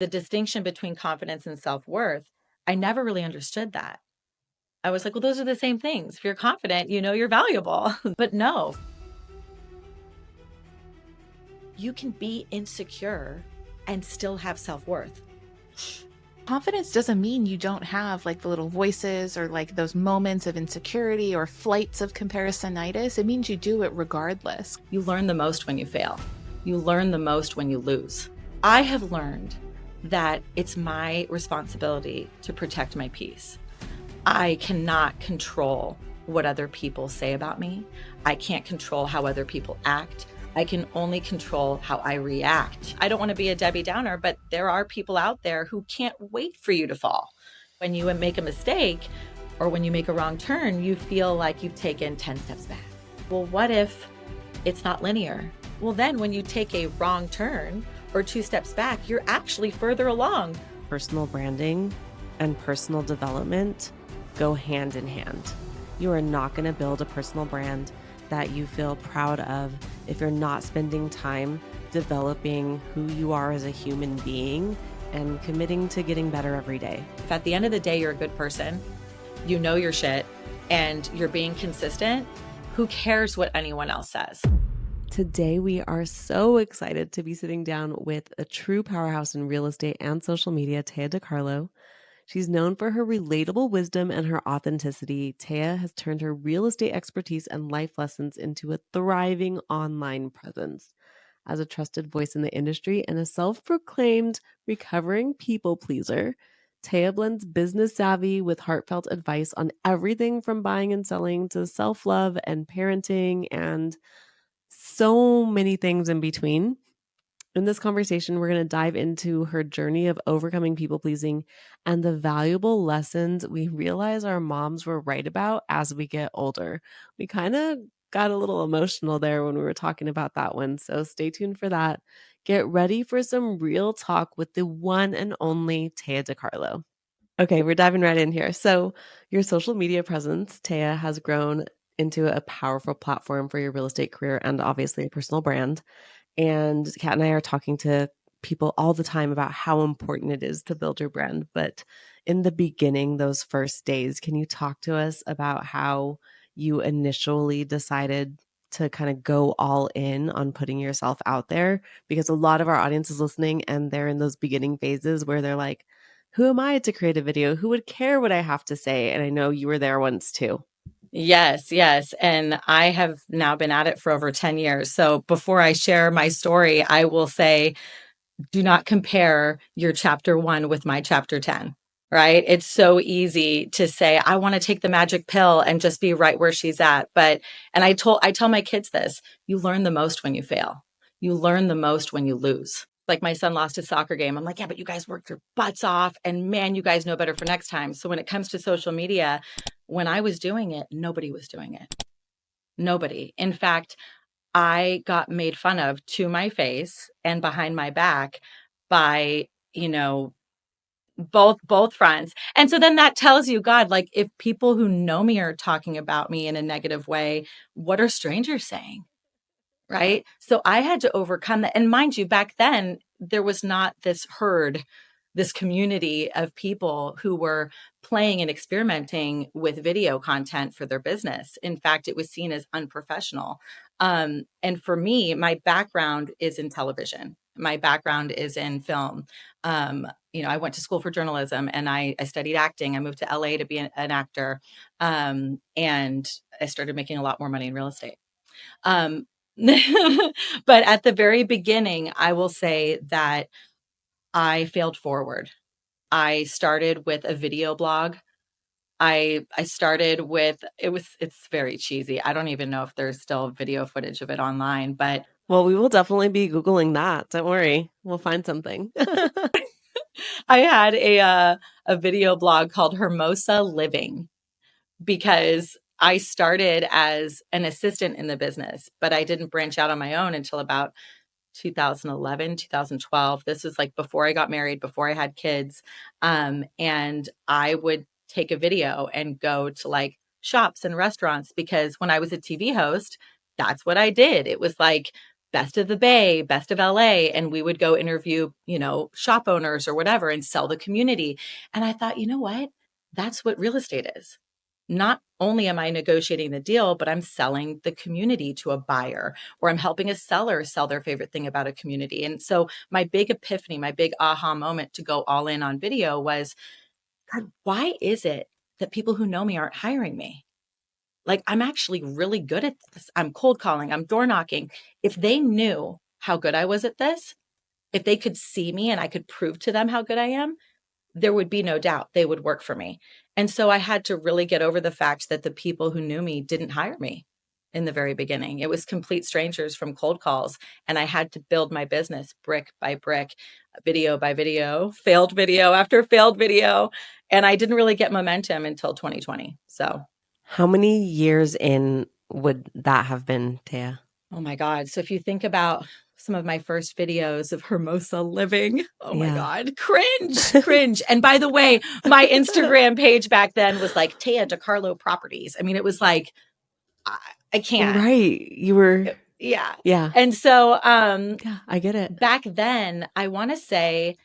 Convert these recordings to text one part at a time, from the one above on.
The distinction between confidence and self-worth, I never really understood that. I was like, well, those are the same things. If you're confident, you know you're valuable. But no, you can be insecure and still have self-worth. Confidence doesn't mean you don't have like the little voices or like those moments of insecurity or flights of comparisonitis. It means you do it regardless. You learn the most when you fail. You learn the most when you lose. I have learned that it's my responsibility to protect my peace. I cannot control what other people say about me. I can't control how other people act. I can only control how I react. I don't want to be a Debbie Downer, but there are people out there who can't wait for you to fall. When you make a mistake or when you make a wrong turn, you feel like you've taken 10 steps back. Well, what if it's not linear? Well, then when you take a wrong turn or 2 steps back, you're actually further along. Personal branding and personal development go hand in hand. You are not going to build a personal brand that you feel proud of if you're not spending time developing who you are as a human being and committing to getting better every day. If at the end of the day, you're a good person, you know your shit, and you're being consistent, who cares what anyone else says? Today, we are so excited to be sitting down with a true powerhouse in real estate and social media, Taya DiCarlo. She's known for her relatable wisdom and her authenticity. Taya has turned her real estate expertise and life lessons into a thriving online presence. As a trusted voice in the industry and a self-proclaimed recovering people pleaser, Taya blends business savvy with heartfelt advice on everything from buying and selling to self-love and parenting and so many things in between. In this conversation, we're going to dive into her journey of overcoming people pleasing and the valuable lessons we realize our moms were right about as we get older. We kind of got a little emotional there when we were talking about that one, so stay tuned for that. Get ready for some real talk with the one and only Taya DiCarlo. Okay, we're diving right in here. So, your social media presence, Taya, has grown into a powerful platform for your real estate career and obviously a personal brand. And Kat and I are talking to people all the time about how important it is to build your brand. But in the beginning, those first days, can you talk to us about how you initially decided to kind of go all in on putting yourself out there? Because a lot of our audience is listening and they're in those beginning phases where they're like, who am I to create a video? Who would care what I have to say? And I know you were there once too. Yes, yes. And I have now been at it for over 10 years. So before I share my story, I will say, do not compare your chapter 1 with my chapter 10, right? It's so easy to say, I want to take the magic pill and just be right where she's at. But, and I tell my kids this, you learn the most when you fail. You learn the most when you lose. Like my son lost his soccer game. I'm like, yeah, but you guys worked your butts off and man, you guys know better for next time. So when it comes to social media, when I was doing it, nobody was doing it. Nobody. In fact, I got made fun of to my face and behind my back by, both fronts. And so then that tells you, God, like if people who know me are talking about me in a negative way, what are strangers saying? Right. So I had to overcome that. And mind you, back then, there was not this herd, this community of people who were playing and experimenting with video content for their business. In fact, it was seen as unprofessional. And for me, my background is in television. My background is in film. I went to school for journalism and I studied acting. I moved to LA to be an actor. And I started making a lot more money in real estate. Um, but at the very beginning, I will say that I failed forward. I started with a video blog. I started with it's very cheesy. I don't even know if there's still video footage of it online, but Well, we will definitely be Googling that. Don't worry. We'll find something. I had a video blog called Hermosa Living because I started as an assistant in the business, but I didn't branch out on my own until about 2011, 2012. This was like before I got married, before I had kids. And I would take a video and go to like shops and restaurants because when I was a TV host, that's what I did. It was like best of the Bay, best of LA. And we would go interview, shop owners or whatever and sell the community. And I thought, you know what? That's what real estate is. Not only am I negotiating the deal, but I'm selling the community to a buyer, or I'm helping a seller sell their favorite thing about a community. And so my big epiphany, my big aha moment to go all in on video was, God, why is it that people who know me aren't hiring me? Like, I'm actually really good at this. I'm cold calling, I'm door knocking. If they knew how good I was at this, if they could see me and I could prove to them how good I am, there would be no doubt they would work for me. And so I had to really get over the fact that the people who knew me didn't hire me in the very beginning. It was complete strangers from cold calls. And I had to build my business brick by brick, video by video, failed video after failed video. And I didn't really get momentum until 2020. So, how many years in would that have been, Taya? oh my God. So if you think about some of my first videos of Hermosa living, oh my God, cringe. And by the way, my Instagram page back then was like Taya DiCarlo Properties. I mean, it was like, I can't. Right. You were. Yeah. Yeah. And so, yeah, I get it. Back then, I want to say,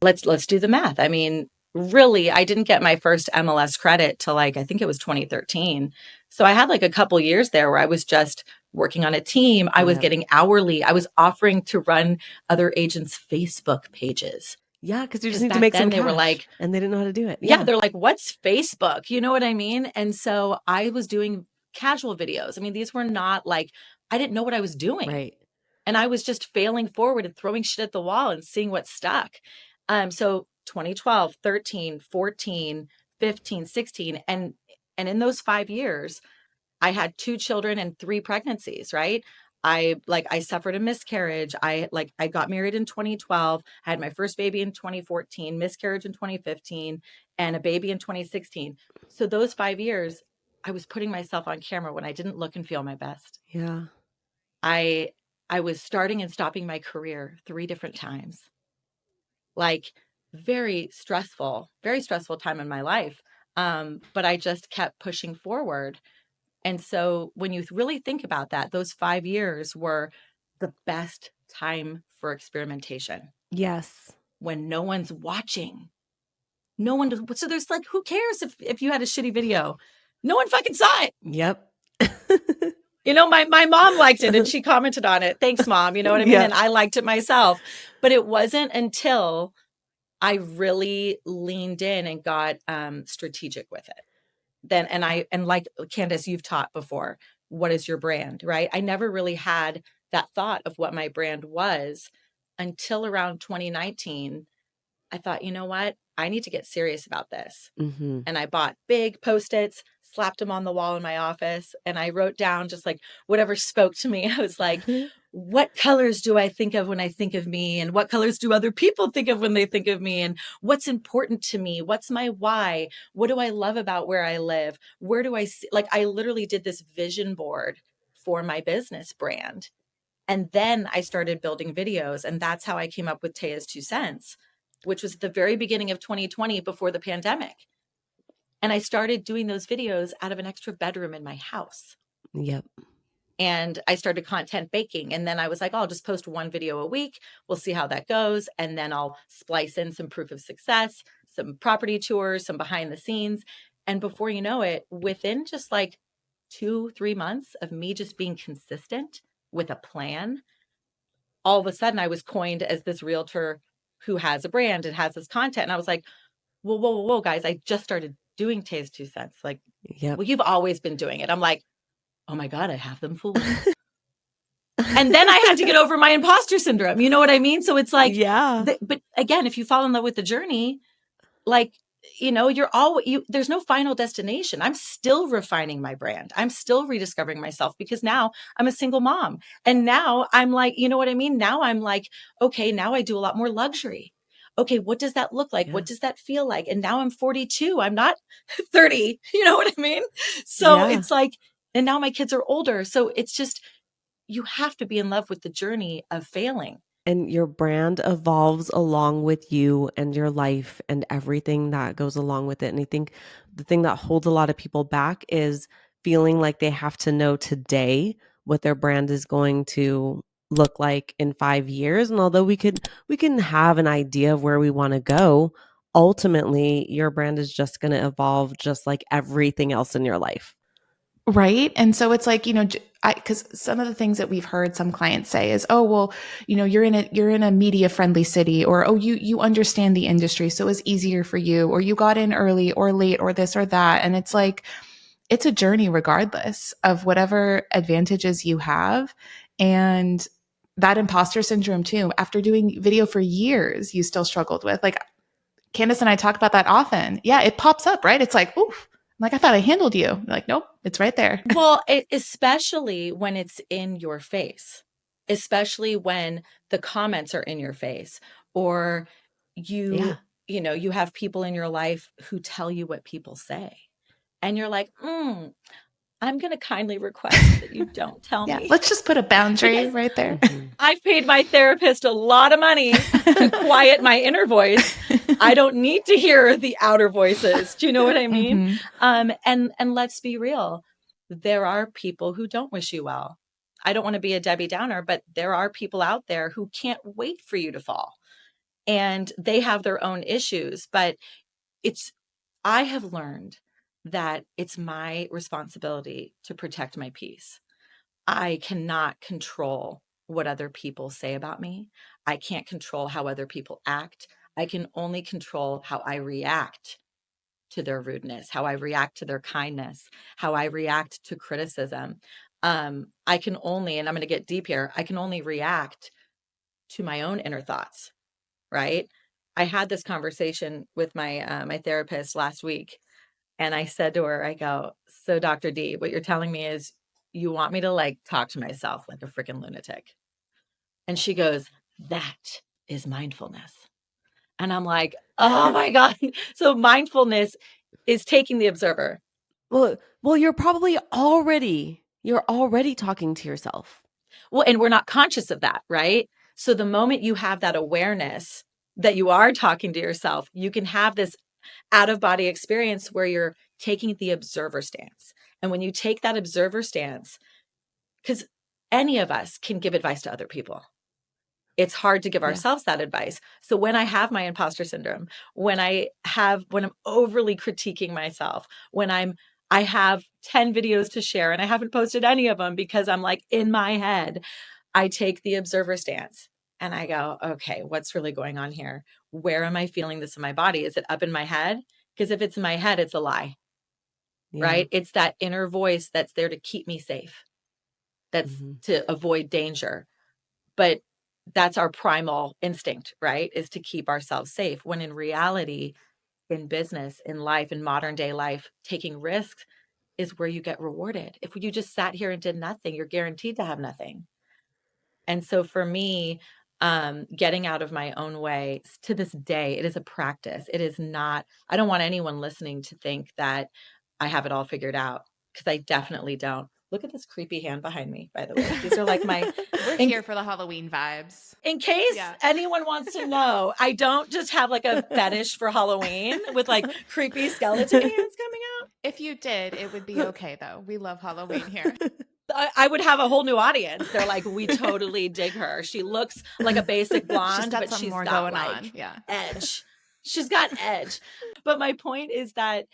let's do the math. I mean, really, I didn't get my first MLS credit till I think it was 2013. So I had a couple years there where I was just working on a team. I was getting hourly. I was offering to run other agents' Facebook pages. Yeah, because you just need to make some cash. They were like, and they didn't know how to do it. Yeah, they're like, what's Facebook? You know what I mean? And so I was doing casual videos. I mean, these were not I didn't know what I was doing. Right. And I was just failing forward and throwing shit at the wall and seeing what stuck. So 2012, 13, 14, 15, 16. And in those 5 years, I had 2 children and 3 pregnancies, right? I suffered a miscarriage. I got married in 2012. I had my first baby in 2014, miscarriage in 2015, and a baby in 2016. So those 5 years, I was putting myself on camera when I didn't look and feel my best. Yeah. I was starting and stopping my career 3 different times. Very stressful time in my life. But I just kept pushing forward. And so when you really think about that, those 5 years were the best time for experimentation. Yes. When no one's watching. No one does. So there's who cares if you had a shitty video? No one fucking saw it. Yep. My mom liked it and she commented on it. Thanks, Mom. You know what I mean? Yeah. And I liked it myself. But it wasn't until I really leaned in and got strategic with it. Then, and like Candace, you've taught before, what is your brand, right? I never really had that thought of what my brand was until around 2019. I thought, you know what? I need to get serious about this. Mm-hmm. And I bought big Post-its, slapped them on the wall in my office, and I wrote down just whatever spoke to me. I was like, what colors do I think of when I think of me? And what colors do other people think of when they think of me? And what's important to me? What's my why? What do I love about where I live? Where do I see? I literally did this vision board for my business brand. And then I started building videos. And that's how I came up with Taya's 2 cents, which was at the very beginning of 2020 before the pandemic. And I started doing those videos out of an extra bedroom in my house. Yep. And I started content baking. And then I was like, I'll just post 1 video a week. We'll see how that goes. And then I'll splice in some proof of success, some property tours, some behind the scenes. And before you know it, within just 2-3 months of me just being consistent with a plan, all of a sudden I was coined as this realtor who has a brand and has this content. And I was like, whoa, guys, I just started doing Taya's 2 cents. Yep. Well, you've always been doing it. I'm like, oh my God, I have them fooled. And then I had to get over my imposter syndrome. You know what I mean? So it's yeah. But again, if you fall in love with the journey, there's no final destination. I'm still refining my brand. I'm still rediscovering myself because now I'm a single mom. And now I'm you know what I mean? Now I'm okay, now I do a lot more luxury. Okay, what does that look like? Yeah. What does that feel like? And now I'm 42. I'm not 30. You know what I mean? So it's and now my kids are older. So it's just, you have to be in love with the journey of failing. And your brand evolves along with you and your life and everything that goes along with it. And I think the thing that holds a lot of people back is feeling like they have to know today what their brand is going to look like in 5 years? And although we can have an idea of where we want to go, ultimately your brand is just going to evolve just like everything else in your life. Right. And so it's like, because some of the things that we've heard some clients say is, oh, well, you're in a media friendly city, or, oh, you understand the industry. So it's easier for you, or you got in early or late or this or that. And it's like, it's a journey regardless of whatever advantages you have. And that imposter syndrome too, after doing video for years, you still struggled with. Like Candace and I talk about that often. Yeah, it pops up, right? It's like, oof, like I thought I handled you. You're like, nope, it's right there. Well, especially when it's in your face, especially when the comments are in your face, or Yeah. you have people in your life who tell you what people say. And you're like, I'm going to kindly request that you don't tell Yeah, me. let's just put a boundary Because right there. I've paid my therapist a lot of money to quiet my inner voice. I don't need to hear the outer voices. Do you know what I mean? And let's be real. There are people who don't wish you well. I don't want to be a Debbie Downer, but there are people out there who can't wait for you to fall. And they have their own issues, but I have learned that it's my responsibility to protect my peace. I cannot control what other people say about me. I can't control how other people act. I can only control how I react to their rudeness, how I react to their kindness, how I react to criticism. I can only, and I'm going to get deep here, I can only react to my own inner thoughts, right? I had this conversation with my therapist last week, and I said to her, I go, so Dr. D, what you're telling me is you want me to like talk to myself like a freaking lunatic. And she goes, that is mindfulness. And I'm like, oh my God. So mindfulness is taking the observer. Well, you're already talking to yourself. Well, and we're not conscious of that, right? So the moment you have that awareness that you are talking to yourself, you can have this out of body experience where you're taking the observer stance. And when you take that observer stance, because any of us can give advice to other people. It's hard to give Yeah. ourselves that advice. So when I have my imposter syndrome, when I'm overly critiquing myself, I have 10 videos to share and I haven't posted any of them because I'm like in my head, I take the observer stance and I go, okay, what's really going on here? Where am I feeling this in my body? Is it up in my head? Because if it's in my head, it's a lie, Yeah. right? It's that inner voice that's there to keep me safe, that's to avoid danger. But that's our primal instinct, right? Is to keep ourselves safe. When in reality, in business, in life, in modern day life, taking risks is where you get rewarded. If you just sat here and did nothing, you're guaranteed to have nothing. And so for me, getting out of my own way to this day, it is a practice. It is not, I don't want anyone listening to think that I have it all figured out because I definitely don't. Look at this creepy hand behind me, by the way. These are like my, We're in, here for the Halloween vibes. in case Yeah. anyone wants to know, I don't just have like a fetish for Halloween with like creepy skeleton hands coming out. If you did, it would be okay though. We love Halloween here. I would have a whole new audience. They're like, we totally dig her. She looks like a basic blonde, got but something she's more got going like on. Yeah. edge. She's got edge. But my point is that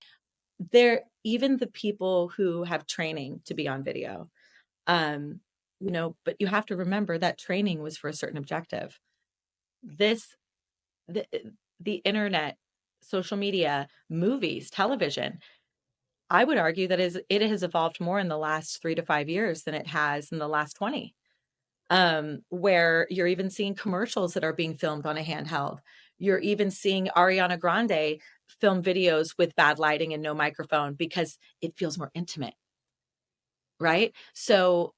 even the people who have training to be on video, um, but you have to remember that training was for a certain objective. This, the, the internet, social media, movies, television, I would argue that it has evolved more in the last 3 to 5 years than it has in the last 20. Where you're even seeing commercials that are being filmed on a handheld. You're even seeing Ariana Grande film videos with bad lighting and no microphone because it feels more intimate, right? So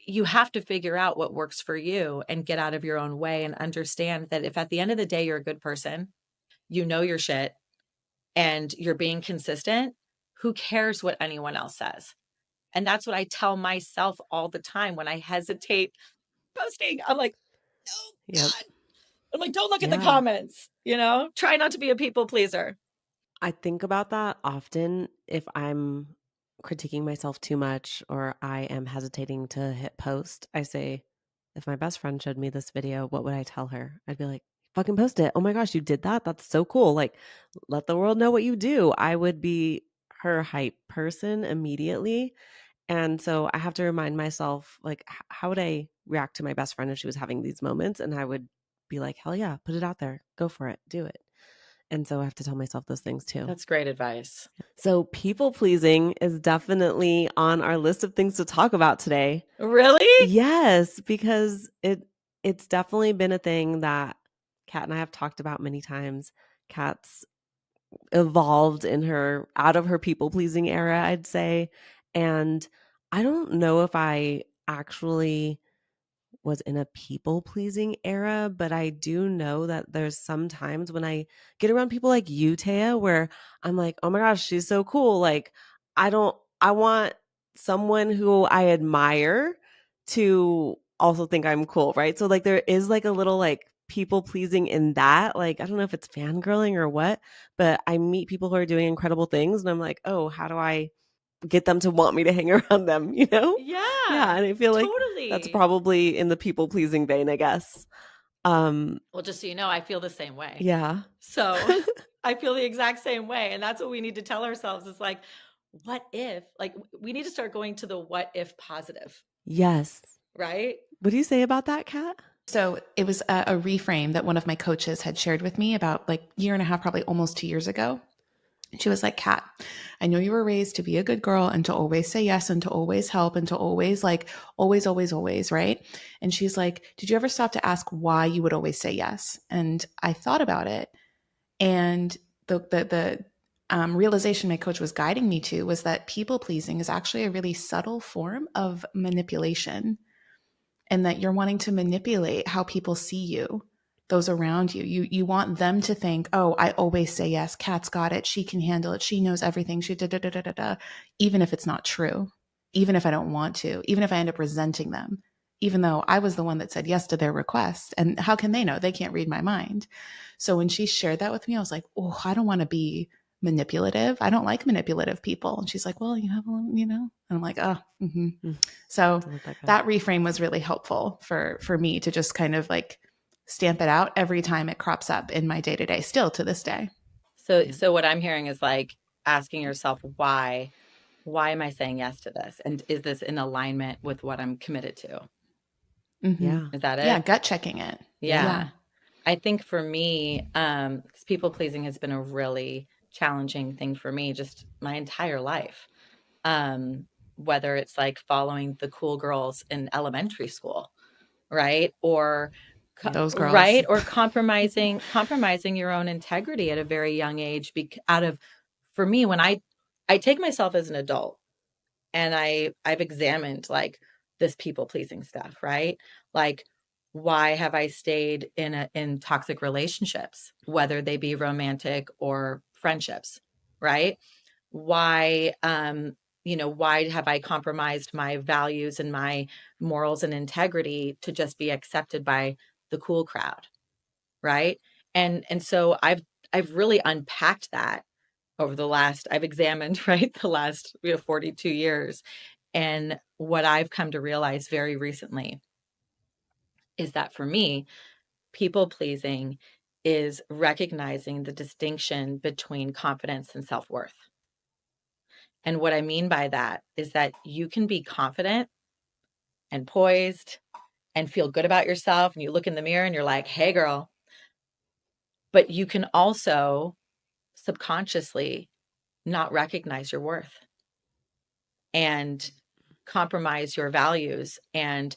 you have to figure out what works for you and get out of your own way and understand that if at the end of the day you're a good person, you know your shit, and you're being consistent, who cares what anyone else says? And that's what I tell myself all the time when I hesitate posting. I'm like, oh Yep. God. I'm like, don't look at the Yeah. comments, try not to be a people pleaser. I think about that often if I'm critiquing myself too much or I am hesitating to hit post. I say, if my best friend showed me this video, what would I tell her? I'd be like, fucking post it. Oh my gosh, you did that? That's so cool. Like, let the world know what you do. I would be her hype person immediately. And so I have to remind myself, like, how would I react to my best friend if she was having these moments? And I would be like, hell yeah, put it out there. Go for it. Do it. And so I have to tell myself those things too. That's great advice. So people pleasing is definitely on our list of things to talk about today. Really? Yes, because it's definitely been a thing that Kat and I have talked about many times. Kat's evolved in her out of her people pleasing era, I'd say. And I don't know if I actually was in a people pleasing era, but I do know that there's some times when I get around people like you, Taya, where I'm like, oh my gosh, she's so cool. Like, I want someone who I admire to also think I'm cool, right? So, like, there is like a little like people pleasing in that. Like, I don't know if it's fangirling or what, but I meet people who are doing incredible things and I'm like, oh, how do I get them to want me to hang around them, you know? Yeah. Yeah, and I feel like totally. that's probably in the people pleasing vein, I guess. Well, just so you know, I feel the same way. Yeah. So I feel the exact same way. And that's what we need to tell ourselves is like, what if, like, we need to start going to the what if positive, Yes. right? What do you say about that, Kat? So it was a reframe that one of my coaches had shared with me about like year and a half, probably almost 2 years ago. She was like, Kat, I know you were raised to be a good girl and to always say yes and to always help and to always like, always, always, always, right? And she's like, did you ever stop to ask why you would always say yes? And I thought about it. And the realization my coach was guiding me to was that people pleasing is actually a really subtle form of manipulation, and that you're wanting to manipulate how people see you, those around you. You want them to think, oh, I always say yes. Kat's got it. She can handle it. She knows everything. She da da da da da da. Even if it's not true, even if I don't want to, even if I end up resenting them, even though I was the one that said yes to their request. And how can they know? They can't read my mind. So when she shared that with me, I was like, oh, I don't want to be manipulative. I don't like manipulative people. And she's like, well, you have, you know, and I'm like, oh, mm-hmm. So that reframe was really helpful for me to just kind of like stamp it out every time it crops up in my day to day, still to this day. So what I'm hearing is like asking yourself, why am I saying yes to this? And is this in alignment with what I'm committed to? Mm-hmm. Yeah. Is that it? Yeah. Gut checking it. Yeah. I think for me, people pleasing has been a really challenging thing for me just my entire life. Whether it's like following the cool girls in elementary school, right? Or those girls, right? Or compromising your own integrity at a very young age for me, when I take myself as an adult and I've examined like this people pleasing stuff, right? Like, why have I stayed in toxic relationships, whether they be romantic or friendships, right? Why why have I compromised my values and my morals and integrity to just be accepted by the cool crowd, right? And so I've really unpacked that over I've examined, right, the last 42 years. And what I've come to realize very recently is that for me, people pleasing is recognizing the distinction between confidence and self-worth. And what I mean by that is that you can be confident and poised and feel good about yourself. And you look in the mirror and you're like, hey, girl. But you can also subconsciously not recognize your worth and compromise your values and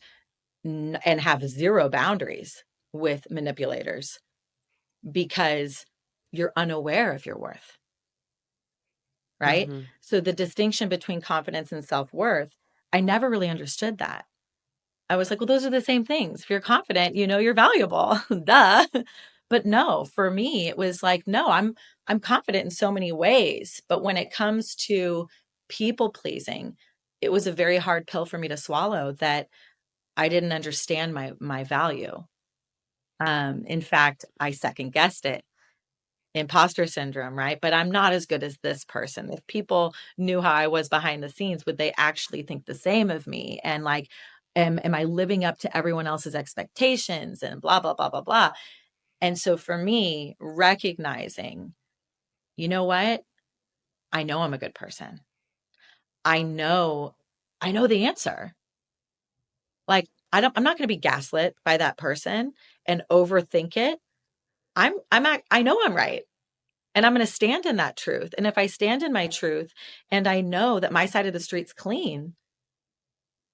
have zero boundaries with manipulators because you're unaware of your worth. Right? Mm-hmm. So the distinction between confidence and self-worth, I never really understood that. I was like, well, those are the same things. If you're confident, you know you're valuable. Duh. But no, for me, it was like, no, I'm confident in so many ways. But when it comes to people pleasing, it was a very hard pill for me to swallow that I didn't understand my value. In fact, I second guessed it. Imposter syndrome, right? But I'm not as good as this person. If people knew how I was behind the scenes, would they actually think the same of me? And like, Am I living up to everyone else's expectations and blah, blah, blah, blah, blah. And so for me, recognizing, you know what? I know I'm a good person. I know, I know the answer. Like, I'm not going to be gaslit by that person and overthink it. I know I'm right. And I'm going to stand in that truth. And if I stand in my truth and I know that my side of the street's clean,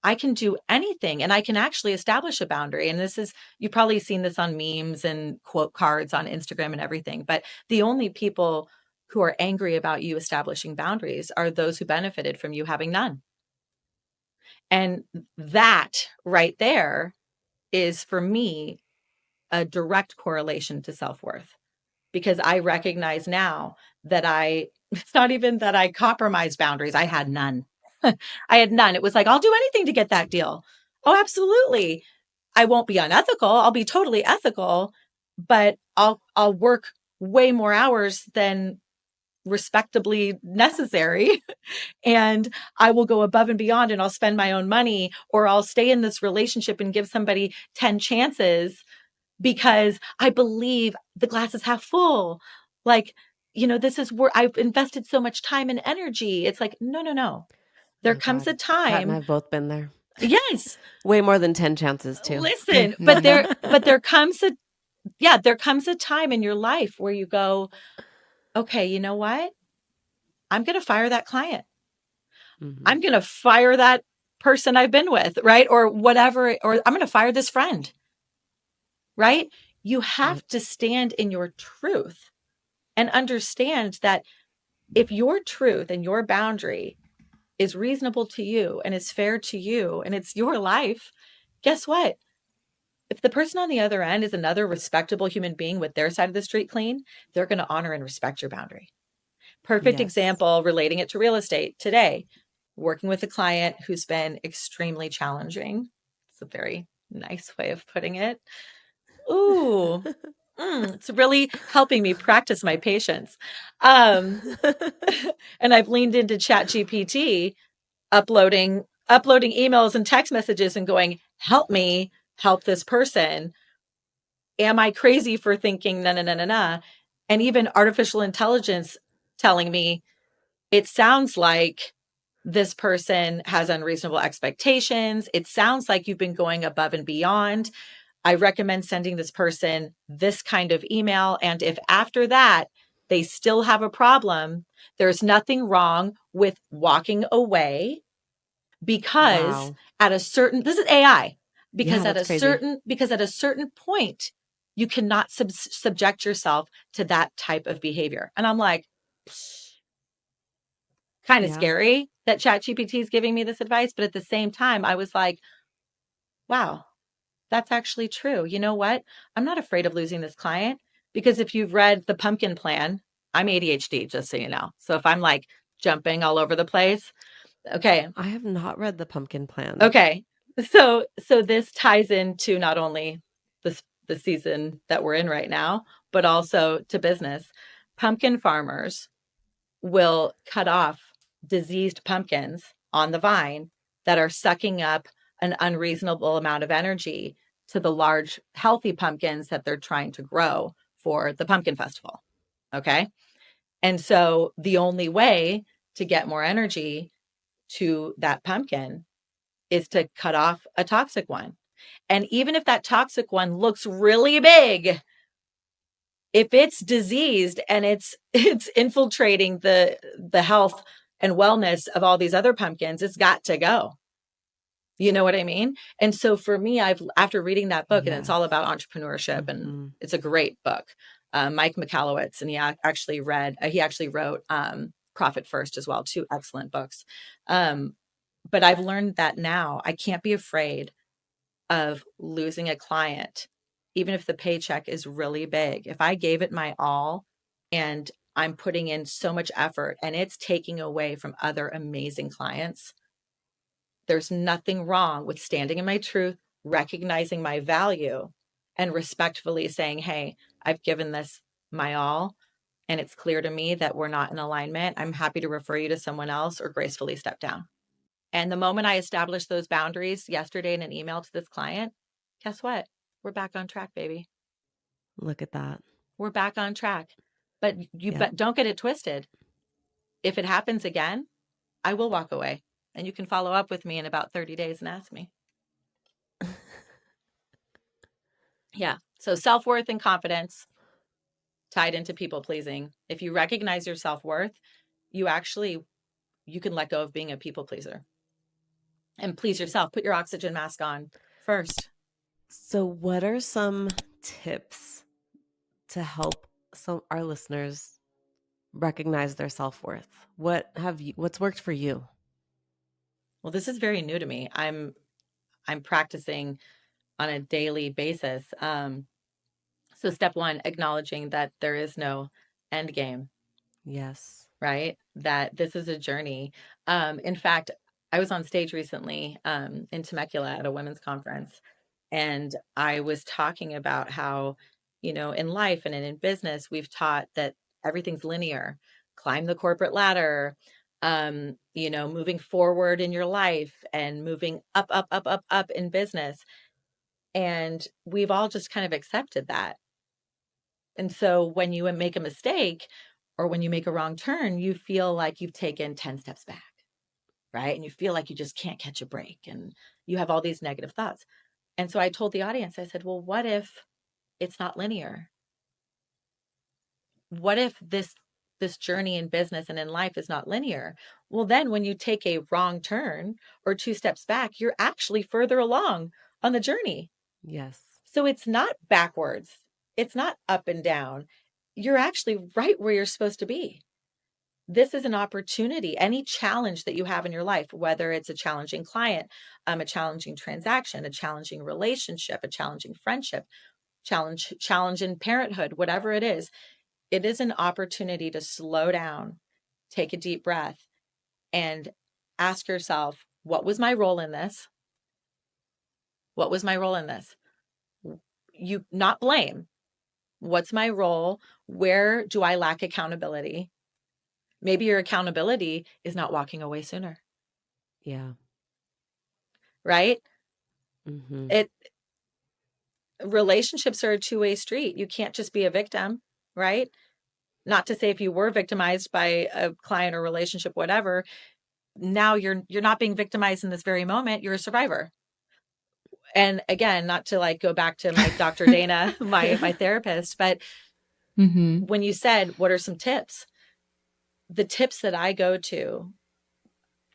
I can do anything and I can actually establish a boundary. And this is, you've probably seen this on memes and quote cards on Instagram and everything. But the only people who are angry about you establishing boundaries are those who benefited from you having none. And that right there is for me a direct correlation to self-worth, because I recognize now that it's not even that I compromised boundaries. I had none. I had none. It was like, I'll do anything to get that deal. Oh, absolutely. I won't be unethical. I'll be totally ethical, but I'll work way more hours than respectably necessary. And I will go above and beyond and I'll spend my own money, or I'll stay in this relationship and give somebody 10 chances because I believe the glass is half full. Like, this is where I've invested so much time and energy. It's like, no, no, no. There Oh comes a God. Kat and time. I've both been there. Yes. Way more than 10 chances too. Listen, but there comes a time in your life where you go, okay, you know what? I'm going to fire that client. Mhm. I'm going to fire that person I've been with, right? Or whatever, or I'm going to fire this friend, right? You have Yep. to stand in your truth and understand that if your truth and your boundary is reasonable to you and is fair to you and it's your life, guess what? If the person on the other end is another respectable human being with their side of the street clean, they're going to honor and respect your boundary. Perfect Yes. example, relating it to real estate today, working with a client who's been extremely challenging. It's a very nice way of putting it. Ooh, it's really helping me practice my patience. Um, and I've leaned into Chat GPT, uploading emails and text messages and going, help me help this person. Am I crazy for thinking na na na na na? And even artificial intelligence telling me, it sounds like this person has unreasonable expectations. It sounds like you've been going above and beyond. I recommend sending this person this kind of email. And if after that they still have a problem, there's nothing wrong with walking away, because Wow. this is AI, Yeah, that's crazy. because at a certain point, you cannot subject yourself to that type of behavior. And I'm like, kind of Yeah. scary that ChatGPT is giving me this advice. But at the same time, I was like, wow, that's actually true. You know what? I'm not afraid of losing this client, because if you've read The Pumpkin Plan, I'm ADHD, just so you know. So if I'm like jumping all over the place, okay. I have not read The Pumpkin Plan. Okay. So this ties into not only the season that we're in right now, but also to business. Pumpkin farmers will cut off diseased pumpkins on the vine that are sucking up an unreasonable amount of energy to the large, healthy pumpkins that they're trying to grow for the pumpkin festival. Okay. And so the only way to get more energy to that pumpkin is to cut off a toxic one. And even if that toxic one looks really big, if it's diseased and it's infiltrating the health and wellness of all these other pumpkins, it's got to go. You know what I mean? And so for me, after reading that book, and it's Yes. all about entrepreneurship, and Mhm. it's a great book. Mike Michalowicz, and he actually wrote Profit First as well, two excellent books. But I've learned that now I can't be afraid of losing a client, even if the paycheck is really big. If I gave it my all and I'm putting in so much effort and it's taking away from other amazing clients, there's nothing wrong with standing in my truth, recognizing my value, and respectfully saying, hey, I've given this my all, and it's clear to me that we're not in alignment. I'm happy to refer you to someone else or gracefully step down. And the moment I established those boundaries yesterday in an email to this client, guess what? We're back on track, baby. Look at that. We're back on track. But don't get it twisted. If it happens again, I will walk away. And you can follow up with me in about 30 days and ask me. Yeah. So self-worth and confidence tied into people pleasing. If you recognize your self-worth, you can let go of being a people pleaser and please yourself. Put your oxygen mask on first. So what are some tips to help our listeners recognize their self-worth? What's worked for you? Well, this is very new to me. I'm practicing on a daily basis. So step one, acknowledging that there is no end game. Yes. Right? That this is a journey. In fact, I was on stage recently in Temecula at a women's conference, and I was talking about how, in life and in business, we've taught that everything's linear. Climb the corporate ladder, moving forward in your life and moving up, up, up, up, up in business. And we've all just kind of accepted that. And so when you make a mistake or when you make a wrong turn, you feel like you've taken 10 steps back, right? And you feel like you just can't catch a break and you have all these negative thoughts. And so I told the audience, I said, well, what if it's not linear? What if this journey in business and in life is not linear? Well, then when you take a wrong turn or 2 steps back, you're actually further along on the journey. Yes. So it's not backwards. It's not up and down. You're actually right where you're supposed to be. This is an opportunity. Any challenge that you have in your life, whether it's a challenging client, a challenging transaction, a challenging relationship, a challenging friendship, challenge in parenthood, whatever it is an opportunity to slow down, take a deep breath, and ask yourself, what was my role in this? What was my role in this? You not blame. What's my role? Where do I lack accountability? Maybe your accountability is not walking away sooner. Yeah. Right? Mm-hmm. Relationships are a two-way street. You can't just be a victim, right? Not to say if you were victimized by a client or relationship, whatever, now you're not being victimized in this very moment. You're a survivor. And again, not to go back to my Dr. Dana, my therapist, but when you said, what are some tips? The tips that I go to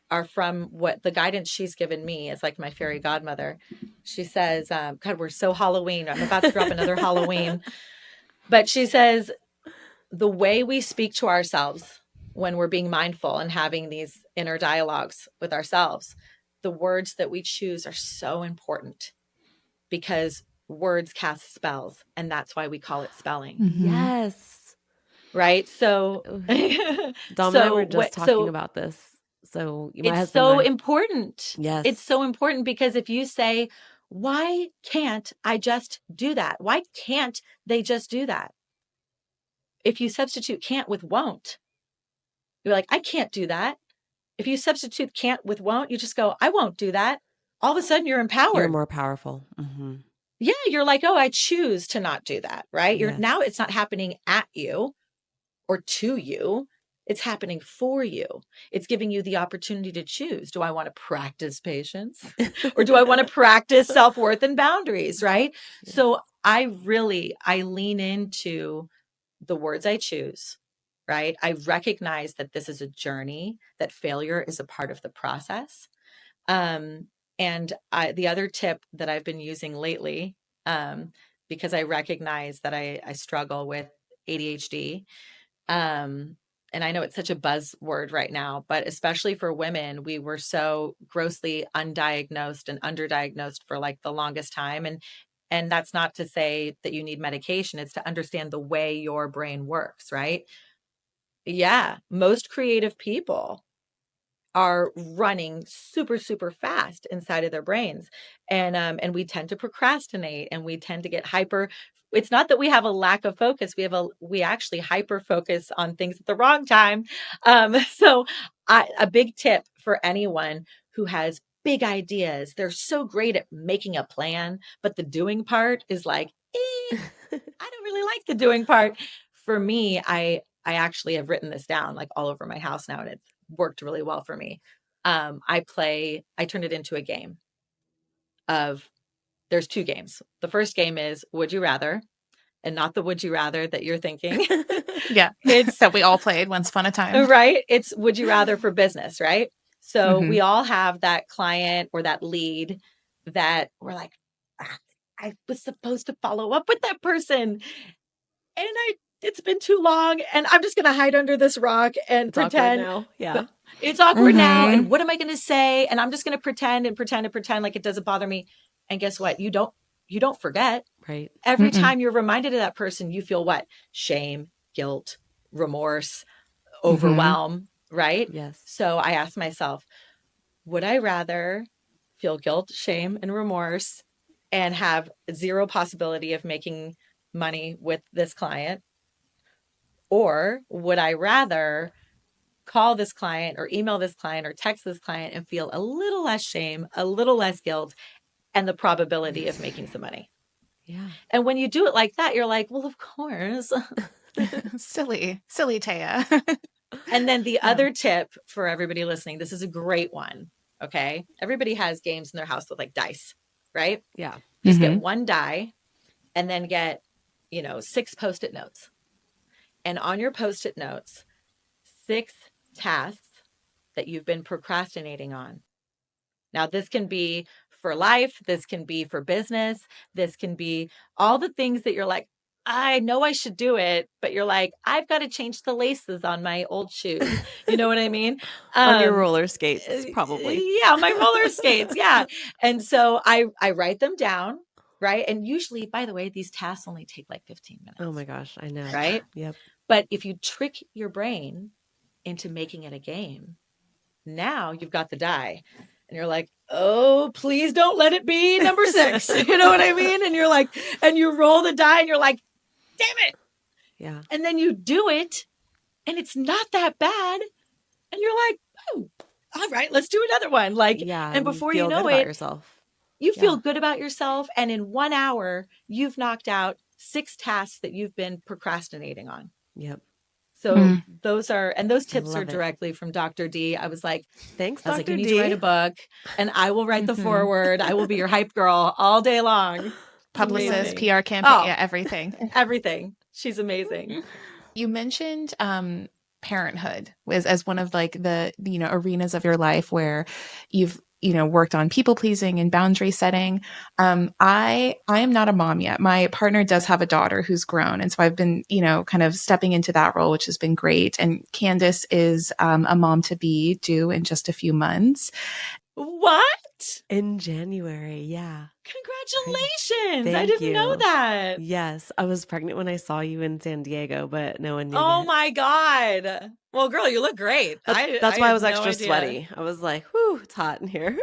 are from what the guidance she's given me as my fairy godmother. She says, God, we're so Halloween. I'm about to drop another Halloween. But she says, the way we speak to ourselves when we're being mindful and having these inner dialogues with ourselves, the words that we choose are so important because words cast spells. And that's why we call it spelling. Yes. Right. So Dom and I were just talking about this. So it's so important. Yes. It's so important because if you say, why can't I just do that? Why can't they just do that? If you substitute can't with won't, you're like, I can't do that. If you substitute can't with won't, you just go, I won't do that. All of a sudden you're empowered. You're more powerful. Mm-hmm. Yeah. You're like, oh, I choose to not do that. Right. Now it's not happening at you or to you. It's happening for you. It's giving you the opportunity to choose. Do I want to practice patience or do I want to practice self-worth and boundaries? Right. Yes. So I lean into the words I choose. Right. I recognize that this is a journey, that failure is a part of the process. And the other tip that I've been using lately, because I recognize that I struggle with ADHD, and I know it's such a buzzword right now, but especially for women, we were so grossly undiagnosed and underdiagnosed for the longest time. And that's not to say that you need medication. It's to understand the way your brain works, right? Yeah. Most creative people are running super, super fast inside of their brains. And we tend to procrastinate and we tend to get hyper. It's not that we have a lack of focus. We actually hyper focus on things at the wrong time. So a big tip for anyone who has big ideas. They're so great at making a plan, but the doing part is like, I don't really like the doing part. For me, I actually have written this down like all over my house now, and it's worked really well for me. I turn it into a game of, there's two games. The first game is Would You Rather, and not the Would You Rather that you're thinking. Yeah. It's that we all played once upon a time. right. It's Would You Rather for business, right? So Mhm. we all have that client or that lead that we're like, I was supposed to follow up with that person, and it's been too long, and I'm just going to hide under this rock and It's awkward pretend. now. Yeah. It's awkward now. Mhm. And what am I going to say? And I'm just going to pretend and pretend and pretend like it doesn't bother me. And guess what? You don't forget. Right. Every Mm-mm. time you're reminded of that person, you feel what? Shame, guilt, remorse, Mhm. overwhelm, right? Yes. So I asked myself, would I rather feel guilt, shame, and remorse and have zero possibility of making money with this client? Or would I rather call this client or email this client or text this client and feel a little less shame, a little less guilt, and the probability of making some money? Yeah. And when you do it like that, you're like, well, of course. silly Taya. And then the Yeah. other tip for everybody listening, this is a great one. Okay. Everybody has games in their house with like dice, right? Yeah. Just get Mhm. one die and then get, 6 Post-it notes. And on your Post-it notes, 6 tasks that you've been procrastinating on. Now, this can be for life. This can be for business. This can be all the things that you're like, I know I should do it, but you're like, I've got to change the laces on my old shoes. You know what I mean? On your Um, roller skates, probably. yeah, my roller skates. Yeah. And so I write them down, right? And usually, by the way, these tasks only take like 15 Oh minutes, my gosh, I know. right? Yep. But if you trick your brain into making it a game, now you've got the die and you're like, oh, please don't let it be number 6. You know what I mean? And you're like, and you roll the die and you're like, damn it. Yeah. And then you do it and it's not that bad. And you're like, oh, all right, let's do another one. Like, Yeah. and You before you feel good know about it, yourself. you Yeah. feel good about yourself. And in 1 hour, you've knocked out 6 tasks that you've been procrastinating on. Yep. So those tips are love it. directly from Dr. D. I was like, Thanks, you Dr. need D. to write a book and I will write the Mhm. foreword. I will be your hype girl all day long. It's Publicist, amazing. PR campaign, Oh, yeah, everything. everything. She's amazing. You mentioned parenthood as one of like the arenas of your life where you've worked on people pleasing and boundary setting. I am not a mom yet. My partner does have a daughter who's grown, and so I've been kind of stepping into that role, which has been great. And Candace is a mom to be due in just a few months. What? In January, yeah. Congratulations. I Thank didn't know you. that. Yes, I was pregnant when I saw you in San Diego, but no one knew Oh yet. my God. Well, girl, you look great. That's why I had was no extra idea. sweaty. I was like, whew, it's hot in here.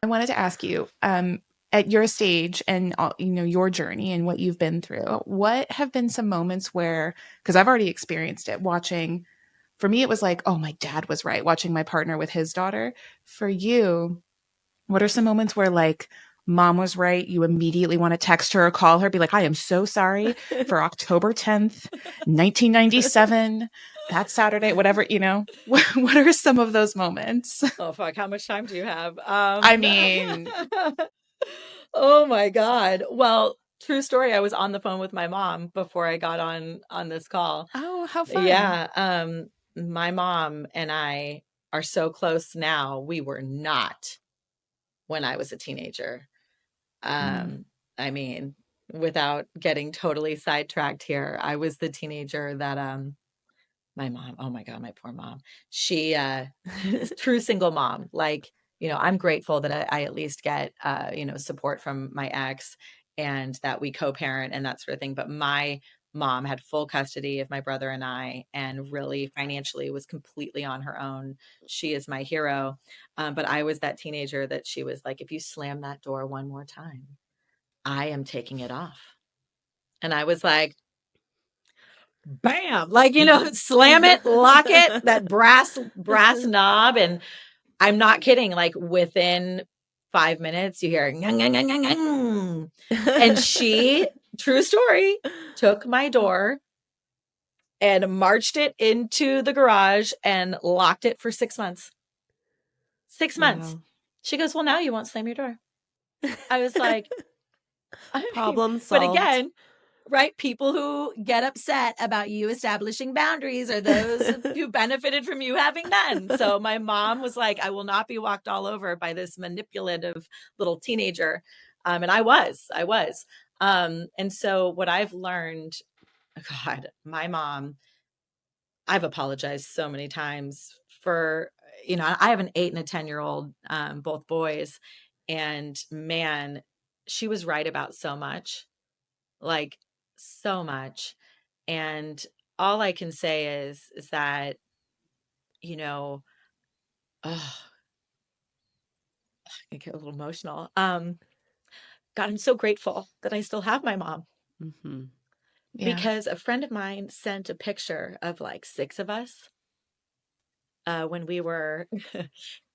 I wanted to ask you, at your stage and your journey and what you've been through, what have been some moments where, because I've already experienced it, watching. For me, it was like, oh, my dad was right, watching my partner with his daughter. For you, what are some moments where like mom was right? You immediately want to text her or call her, be like, I am so sorry for October 10th, 1997, that Saturday, whatever, what are some of those moments? Oh, fuck. How much time do you have? I mean, oh my God. Well, true story. I was on the phone with my mom before I got on this call. oh, how fun. Yeah. My mom and I are so close now. We were not when I was a teenager. I mean, without getting totally sidetracked here, I was the teenager that my mom, oh my God, my poor mom. She is true single mom. Like, I'm grateful that I at least get support from my ex and that we co-parent and that sort of thing. But my mom had full custody of my brother and I, and really financially was completely on her own. She is my hero. But I was that teenager that she was like, if you slam that door one more time, I am taking it off. And I was like, bam, like, slam it, lock it, that brass knob. And I'm not kidding. Like within 5 minutes, you hear, "Ngang, ngang, ngang, ngang, ngang." And she, true story, took my door and marched it into the garage and locked it for 6 months. 6 months. Wow. She goes, "Well, now you won't slam your door." I was like, Problem but solved. again, right? People who get upset about you establishing boundaries are those who benefited from you having none. So my mom was like, I will not be walked all over by this manipulative little teenager. And I was. And so what I've learned, God, my mom, I've apologized so many times for, I have an 8 and a 10-year-old, both boys. And man, she was right about so much, like so much. And all I can say is that, oh, I get a little emotional. God, I'm so grateful that I still have my mom, Mm-hmm. Yeah. because a friend of mine sent a picture of like 6 of us when we were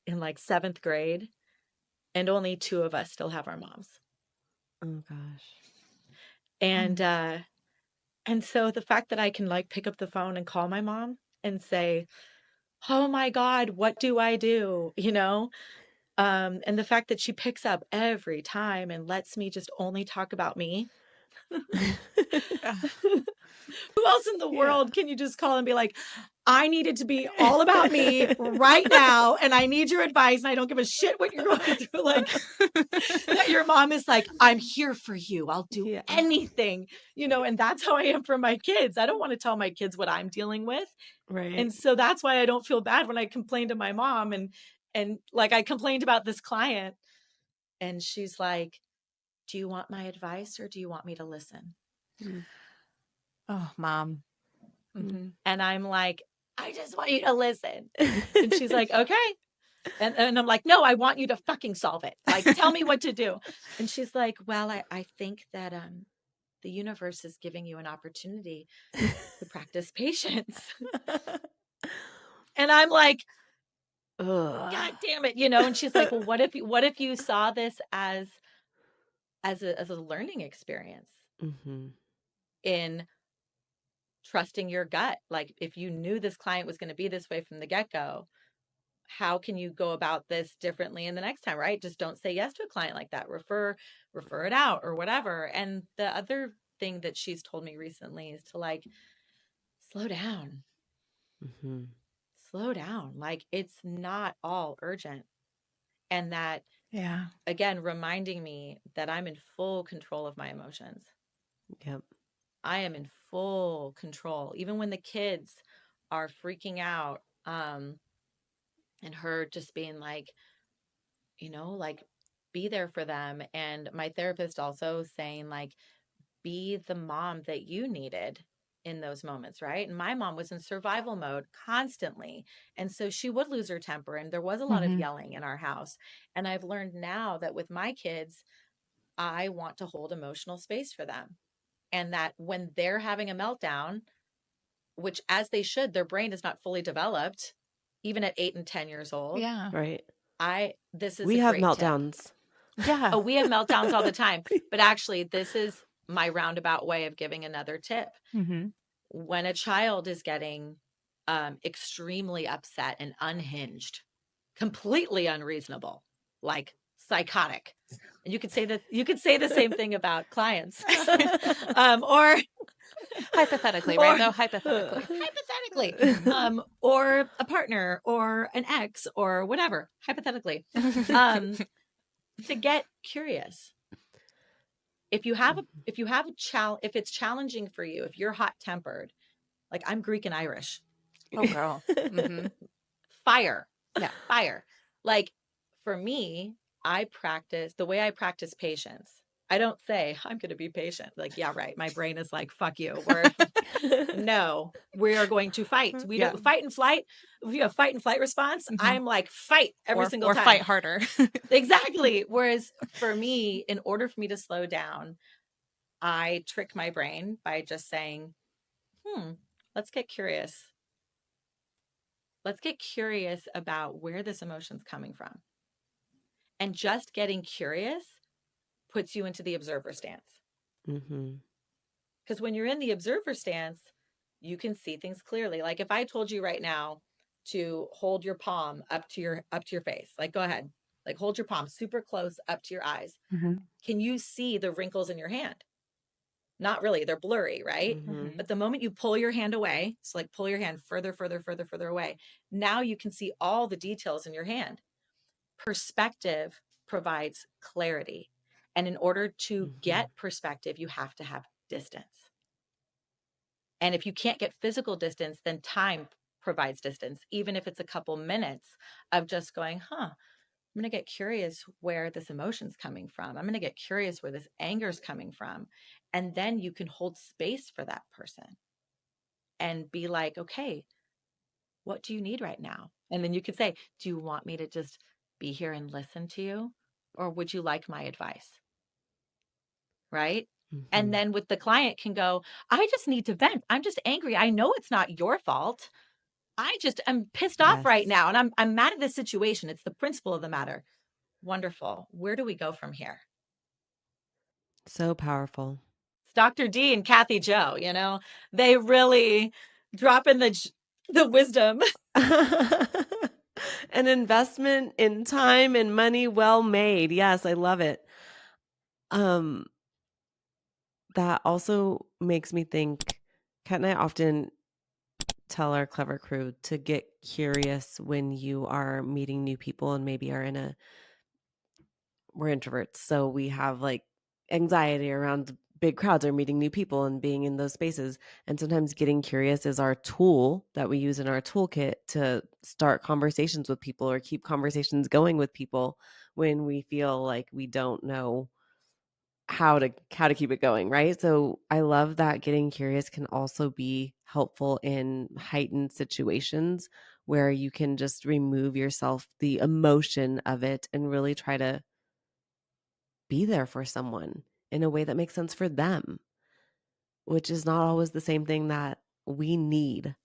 in like 7th grade, and only 2 of us still have our moms. Oh gosh. And so the fact that I can like pick up the phone and call my mom and say, "Oh my God, what do I do?" And the fact that she picks up every time and lets me just only talk about me. Who else in the world can you just call and be like, "I need it to be all about me right now, and I need your advice, and I don't give a shit what you're going through." Like, that your mom is like, "I'm here for you. I'll do anything." And that's how I am for my kids. I don't want to tell my kids what I'm dealing with. Right. And so that's why I don't feel bad when I complain to my mom. And like, I complained about this client, and she's like, "Do you want my advice or do you want me to listen?" Mm. Oh, mom. Mm-hmm. And I'm like, "I just want you to listen." And she's like, "Okay." And I'm like, "No, I want you to fucking solve it. Like, tell me what to do." And she's like, "Well, I think that the universe is giving you an opportunity to practice patience." And I'm like, "God damn it," And she's like, "Well, what if you saw this as a learning experience Mm-hmm. in trusting your gut? Like, if you knew this client was going to be this way from the get-go, how can you go about this differently in the next time, right? Just don't say yes to a client like that. Refer it out or whatever." And the other thing that she's told me recently is to like slow down. Mm-hmm. Slow down. Like, it's not all urgent. And that, Yeah. again, reminding me that I'm in full control of my emotions. Yep. I am in full control. Even when the kids are freaking out, and her just being like, like, be there for them. And my therapist also saying, like, be the mom that you needed in those moments, right? And my mom was in survival mode constantly. And so she would lose her temper, and there was a lot of yelling in our house. And I've learned now that with my kids, I want to hold emotional space for them. And that when they're having a meltdown, which as they should, their brain is not fully developed, even at 8 and 10 years old. Yeah. Right. This is We a have great tip. meltdowns. Yeah. Oh, we have meltdowns all the time. But actually, this is my roundabout way of giving another tip. Mm-hmm. When a child is getting extremely upset and unhinged, completely unreasonable, like psychotic, and you could say the same thing about clients, or Hypothetically, right? Though hypothetically. or a partner or an ex or whatever, hypothetically, to get curious. If it's challenging for you, if you're hot tempered, like I'm Greek and Irish, Oh, girl. Mm-hmm. fire. Yeah. Fire. Like, for me, the way I practice patience. I don't say I'm going to be patient. Like, yeah, right. My brain is like, fuck you. No, we are going to fight. We don't fight and flight. If you have fight and flight response, I'm like, fight every single time. Or fight harder. Exactly. Whereas for me, in order for me to slow down, I trick my brain by just saying, let's get curious. Let's get curious about where this emotion's coming from. And just getting curious puts you into the observer stance. Because when you're in the observer stance, you can see things clearly. Like if I told you right now to hold your palm up to your face, like go ahead, like hold your palm super close up to your eyes. Can you see the wrinkles in your hand? Not really. They're blurry, right? But the moment you pull your hand away, so like pull your hand further, further, further, further away, now you can see all the details in your hand. Perspective provides clarity. And in order to get perspective, you have to have distance. And if you can't get physical distance, then time provides distance, even if it's a couple minutes of just going, I'm going to get curious where this emotion's coming from. I'm going to get curious where this anger is coming from. And then you can hold space for that person and be like, okay, what do you need right now? And then you could say, do you want me to just be here and listen to you? Or would you like my advice? Right? And then with the client can go, I just need to vent. I'm just angry. I know it's not your fault. I'm pissed off right now. And I'm mad at this situation. It's the principle of the matter. Wonderful. Where do we go from here? So powerful. It's Dr. D and Kathy Joe, they really drop in the wisdom. An investment in time and money well made. Yes, I love it. That also makes me think, Kat and I often tell our clever crew to get curious when you are meeting new people and maybe we're introverts. So we have like anxiety around big crowds or meeting new people and being in those spaces. And sometimes getting curious is our tool that we use in our toolkit to start conversations with people or keep conversations going with people when we feel like we don't know how to keep it going, right? So I love that getting curious can also be helpful in heightened situations where you can just remove yourself the emotion of it and really try to be there for someone in a way that makes sense for them, which is not always the same thing that we need.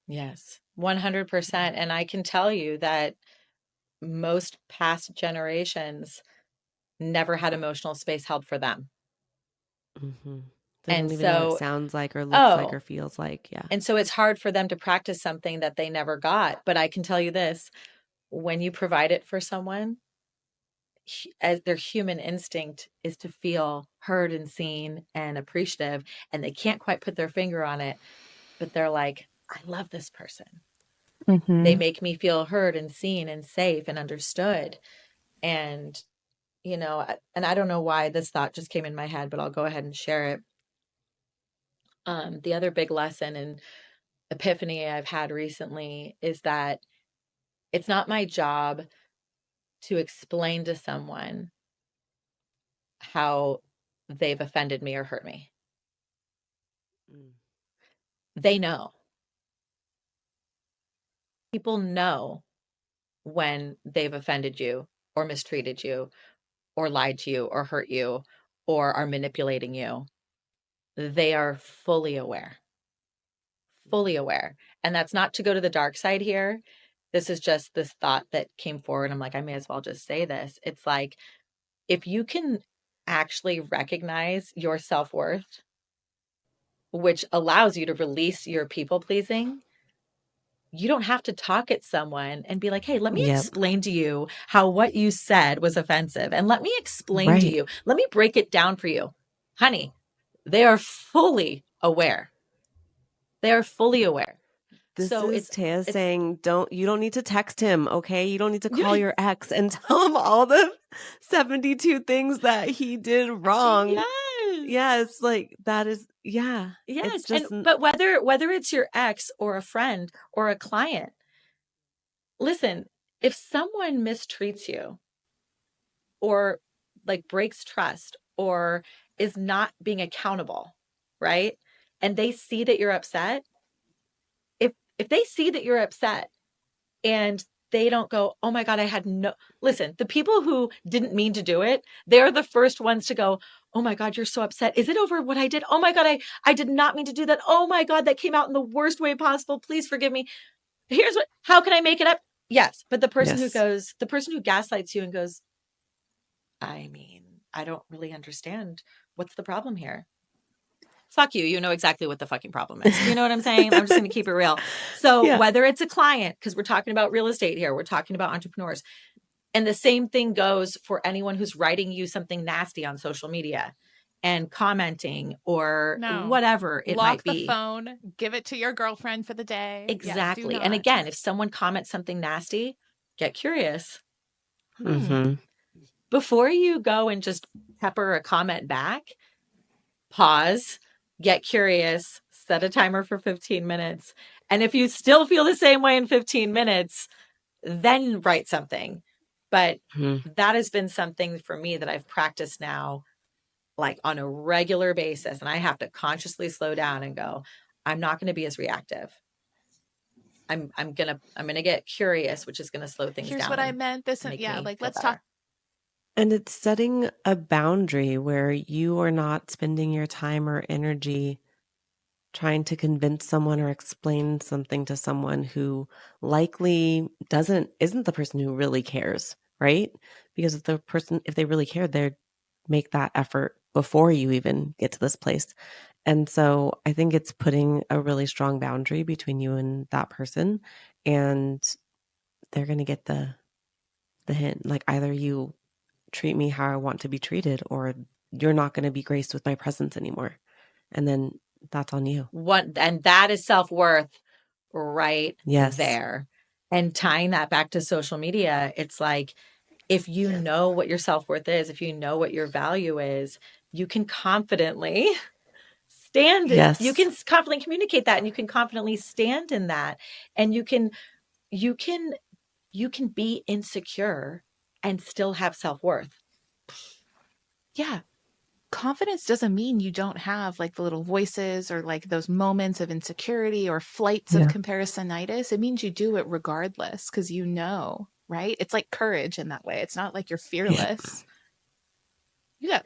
Yes, 100%. And I can tell you that most past generations never had emotional space held for them. They And don't even know what it so, sounds like or looks like or feels like. Yeah. And so it's hard for them to practice something that they never got. But I can tell you this, when you provide it for someone, as their human instinct is to feel heard and seen and appreciative, and they can't quite put their finger on it, but they're like, I love this person. They make me feel heard and seen and safe and understood. And, and I don't know why this thought just came in my head, but I'll go ahead and share it. The other big lesson and epiphany I've had recently is that it's not my job to explain to someone how they've offended me or hurt me. They know. People know when they've offended you or mistreated you or lied to you or hurt you or are manipulating you. They are fully aware. Fully aware. And that's not to go to the dark side here. This is just this thought that came forward. I'm like, I may as well just say this. It's like, if you can actually recognize your self-worth, which allows you to release your people pleasing, you don't have to talk at someone and be like, hey, let me explain to you how what you said was offensive. And let me explain to you, let me break it down for you. Honey, they are fully aware. They are fully aware. This is Taya saying, you don't need to text him, okay? You don't need to call your ex and tell him all the 72 things that he did wrong. Yes, like that is, yeah. Yes, but whether it's your ex or a friend or a client, listen, if someone mistreats you or like breaks trust or is not being accountable, right? And they see that you're upset, if they see that you're upset and they don't go, oh my God, listen, the people who didn't mean to do it, they're the first ones to go, oh my God, you're so upset. Is it over what I did? Oh my God, I did not mean to do that. Oh my God, that came out in the worst way possible. Please forgive me. How can I make it up? Yes. But the person who gaslights you and goes, I mean, I don't really understand. What's the problem here? Fuck you. You know exactly what the fucking problem is. You know what I'm saying? I'm just going to keep it real. So Yeah. whether it's a client, because we're talking about real estate here, we're talking about entrepreneurs. And the same thing goes for anyone who's writing you something nasty on social media and commenting or whatever it might be. Lock the phone, give it to your girlfriend for the day. Exactly. Yeah, and again, if someone comments something nasty, get curious. Mm-hmm. Before you go and just pepper a comment back, pause, get curious, set a timer for 15 minutes. And if you still feel the same way in 15 minutes, then write something. But that has been something for me that I've practiced now, like on a regular basis. And I have to consciously slow down and go, I'm not going to be as reactive. I'm gonna get curious, which is gonna slow things down. Here's what I meant. This and let's talk. And it's setting a boundary where you are not spending your time or energy trying to convince someone or explain something to someone who likely isn't the person who really cares, right? Because if they really cared, they'd make that effort before you even get to this place. And so I think it's putting a really strong boundary between you and that person, and they're going to get the hint. Like, either you treat me how I want to be treated, or you're not going to be graced with my presence anymore. And then that's on you. And that is self-worth right Yes. there. And tying that back to social media, it's like, if you know what your self-worth is, if you know what your value is, you can confidently you can confidently communicate that, and you can confidently stand in that. And you can be insecure and still have self-worth. Yeah. Confidence doesn't mean you don't have like the little voices or like those moments of insecurity or flights of comparisonitis. It means you do it regardless because you know, right? It's like courage in that way. It's not like you're fearless. Yeah.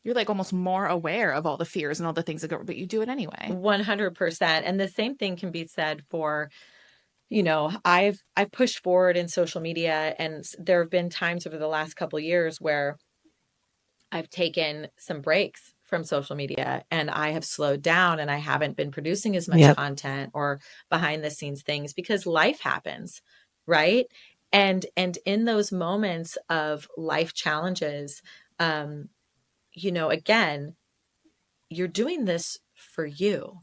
You're like almost more aware of all the fears and all the things that go, but you do it anyway. 100%. And the same thing can be said for, I've pushed forward in social media, and there have been times over the last couple of years where I've taken some breaks from social media and I have slowed down, and I haven't been producing as much content or behind the scenes things because life happens, right? And in those moments of life challenges, again, you're doing this for you.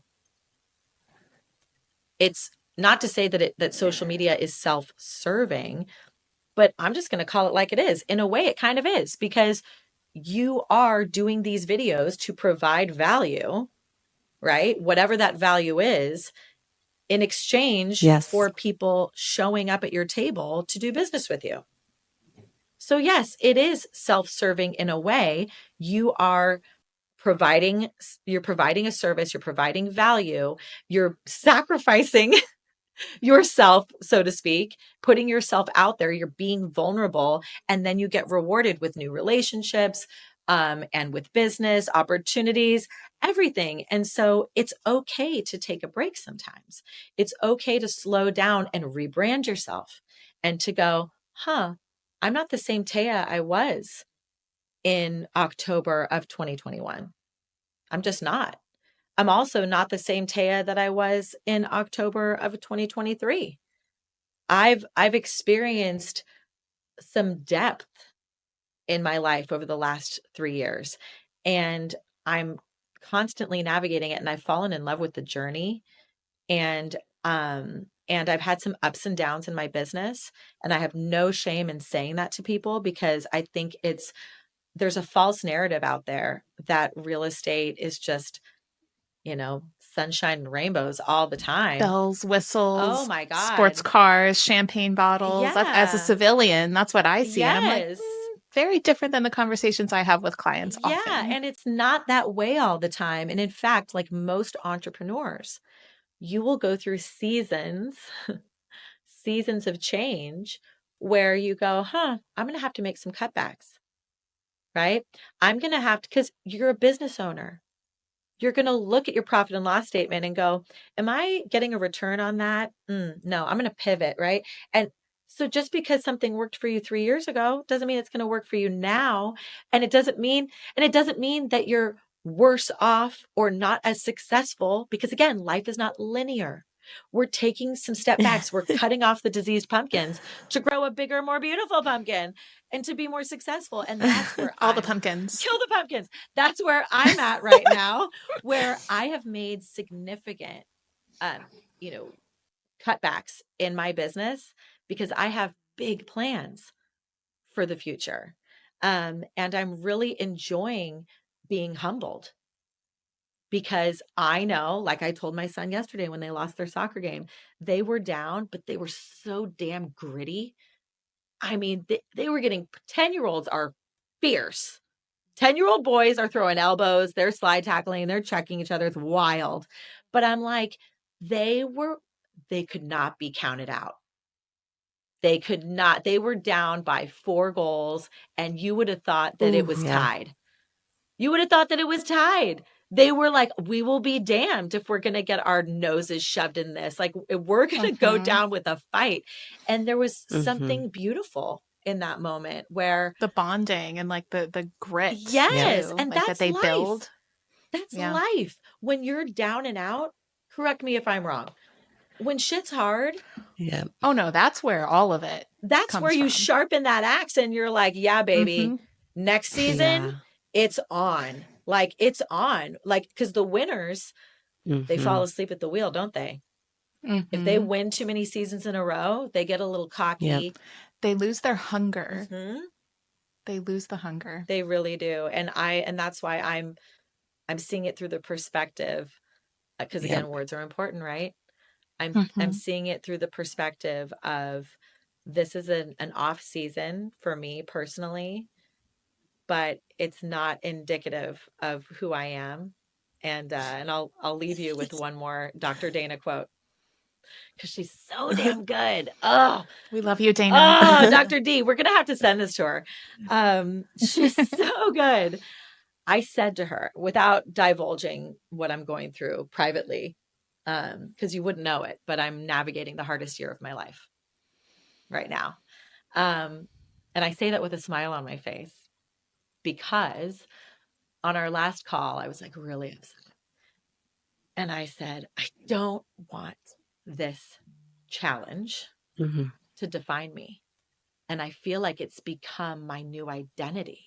It's not to say that social media is self-serving, but I'm just going to call it like it is. In a way, it kind of is, because you are doing these videos to provide value, right? Whatever that value is, in exchange for people showing up at your table to do business with you. So yes, it is self-serving in a way. You're providing a service, you're providing value, you're sacrificing yourself, so to speak, putting yourself out there, you're being vulnerable, and then you get rewarded with new relationships, and with business opportunities, everything. And so it's okay to take a break sometimes. It's okay to slow down and rebrand yourself and to go, I'm not the same Taya I was in October of 2021. I'm just not. I'm also not the same Taya that I was in October of 2023. I've experienced some depth in my life over the last 3 years, and I'm constantly navigating it, and I've fallen in love with the journey, and I've had some ups and downs in my business, and I have no shame in saying that to people, because I think there's a false narrative out there that real estate is just, sunshine and rainbows all the time. Bells, whistles. Oh my God. Sports cars, champagne bottles. Yeah. As a civilian, that's what I see. Yes. And I'm like, very different than the conversations I have with clients often. Yeah. And it's not that way all the time. And in fact, like most entrepreneurs, you will go through seasons seasons of change where you go, I'm going to have to make some cutbacks, right? I'm going to have to, because you're a business owner. You're going to look at your profit and loss statement and go, am I getting a return on that? No, I'm going to pivot, right? And so just because something worked for you 3 years ago doesn't mean it's going to work for you now. And it doesn't mean that you're worse off or not as successful, because again, life is not linear. We're taking some step backs. We're cutting off the diseased pumpkins to grow a bigger, more beautiful pumpkin and to be more successul. And that's where All the pumpkins. Kill the pumpkins. That's where I'm at right now, where I have made significant, cutbacks in my business because I have big plans for the future. And I'm really enjoying being humbled because I know, like I told my son yesterday when they lost their soccer game, they were down, but they were so damn gritty. I mean, they were getting 10-year-olds are fierce. 10-year-old boys are throwing elbows, they're slide tackling, they're checking each other. It's wild. But I'm like, they could not be counted out. They could not. They were down by 4 goals, and you would have thought that it was tied. You would have thought that it was tied. They were like, we will be damned if we're going to get our noses shoved in this. Like, we're going to go down with a fight. And there was something beautiful in that moment where the bonding and like the grit. Yes. Too, And like that's that they life. build. That's life. When you're down and out, correct me if I'm wrong. When shit's hard. Yeah. Oh no, that's where all of it. That's where you sharpen that axe and you're like, yeah, baby, next season, it's on. Like, it's on. Like, because the winners, they fall asleep at the wheel, don't they? If they win too many seasons in a row, they get a little cocky. Yep. They lose their hunger. They lose the hunger. They really do. And that's why I'm seeing it through the perspective, because again, words are important, right? I'm seeing it through the perspective of this is an off season for me personally, but it's not indicative of who I am. And I'll leave you with one more Dr. Dana quote, because she's so damn good. Oh, we love you, Dana. Oh, Dr. D, we're gonna have to send this to her. She's so good. I said to her, without divulging what I'm going through privately, because you wouldn't know it, but I'm navigating the hardest year of my life right now. And I say that with a smile on my face because on our last call, I was like really upset. And I said, I don't want this challenge to define me. And I feel like it's become my new identity.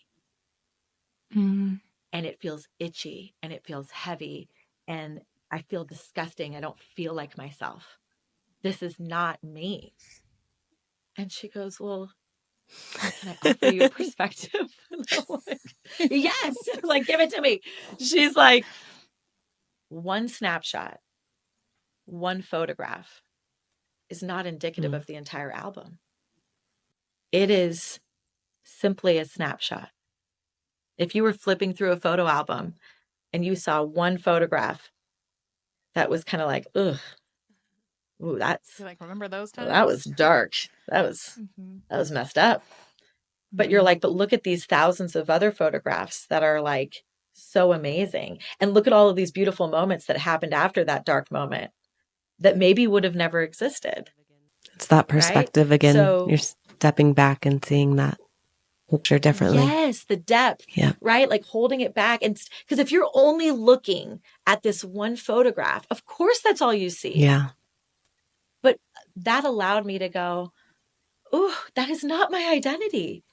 And it feels itchy and it feels heavy and I feel disgusting. I don't feel like myself. This is not me. And she goes, well, can I offer you a perspective? And I'm like, yes, like, give it to me. She's like, one snapshot, one photograph is not indicative of the entire album. It is simply a snapshot. If you were flipping through a photo album and you saw one photograph that was kind of like, ugh, ooh, that's you're like, remember those times? That was dark. That was messed up. But you're like, but look at these thousands of other photographs that are like so amazing. And look at all of these beautiful moments that happened after that dark moment that maybe would have never existed. It's that perspective again. So, you're stepping back and seeing that picture differently. Yes, the depth, right? Like holding it back. And because if you're only looking at this one photograph, of course that's all you see. Yeah. But that allowed me to go, ooh, that is not my identity.